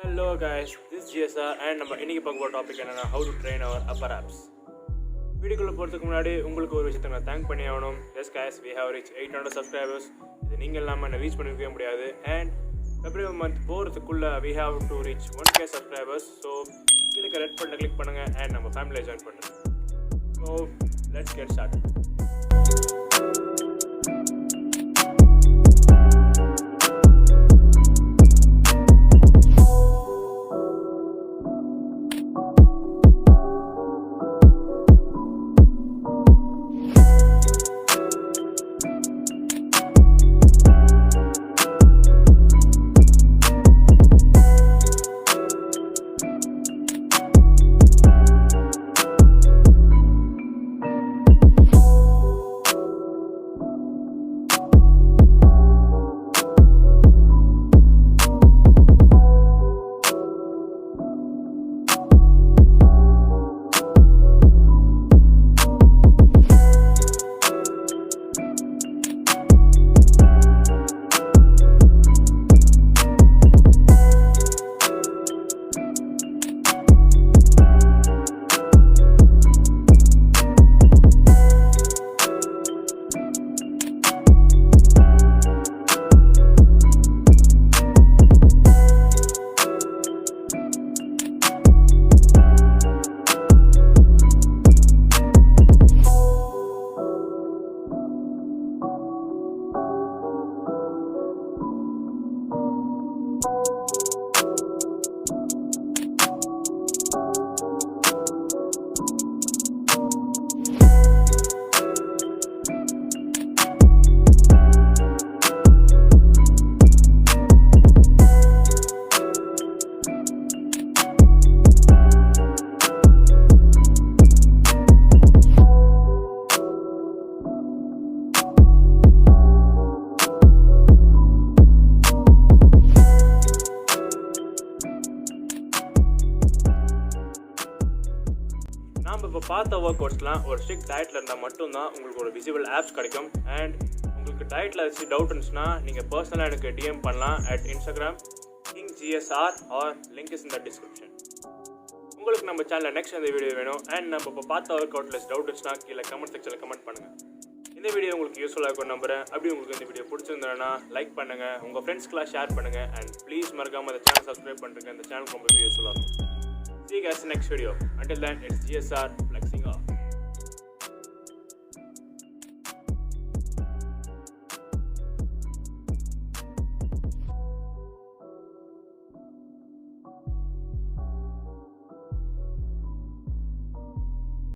Hello guys, this is GSR and நம்ம இன்னைக்கு பார்க்க போகிற டாபிக் என்னன்னா how to train our upper abs. வீடியோக்குள்ளே போகிறதுக்கு முன்னாடி உங்களுக்கு ஒரு விஷயத்தை நான் தேங்க் பண்ணி ஆகணும். Yes guys, we have reached 800 subscribers. இது நீங்கள் இல்லாமல் என்ன ரீச் பண்ணிருக்கவே முடியாது. And February month போகிறதுக்குள்ளே we have to reach 1k subscribers. So கீழே ரெட் பட்டனை கிளிக் பண்ணுங்கள் and நம்ம ஃபேமிலியை ஜாயின் பண்ணுறேன். So let's get started. நாம் இப்போ பார்த்த ஒர்க் அவுட்ஸ்லாம் ஒரு ஸ்ட்ரிக்ட் டயட்டில் இருந்தால் மட்டும்தான் உங்களுக்கு ஒரு விசிபிள் ஆப்ஸ் கிடைக்கும். அண்ட் உங்களுக்கு டயட்டில் ஏதாச்சும் டவுட் இருந்துச்சுன்னா நீங்கள் பர்சனலாக எனக்கு டிஎம் பண்ணலாம் at Instagram KingGSR or link is in the description. உங்களுக்கு நம்ம சேனலில் நெக்ஸ்ட் இந்த வீடியோ வேணும் அண்ட் நம்ம இப்போ பார்த்த ஒர்க் அவுட்டில் டவுட் இருந்துச்சுன்னா கீழே கமெண்ட் செக்ஷனில் கமெண்ட் பண்ணுங்கள். இந்த வீடியோ உங்களுக்கு யூஸ்ஃபுல்லாக இருக்கும் நம்புறேன். அப்படி உங்களுக்கு இந்த வீடியோ பிடிச்சிருந்தேன்னா லைக் பண்ணுங்கள், உங்கள் ஃப்ரெண்ட்ஸ்க்கெலாம் ஷேர் பண்ணுங்கள் அண்ட் ப்ளீஸ் மறக்காமல் அந்த சேனல் சப்ஸ்கிரைப் பண்ணுறேங்க. இந்த சேனல் ரொம்ப யூஸ்ஃபுல்லாக இருக்கும். See you guys in the next video. Until then, it's GSR flexing off.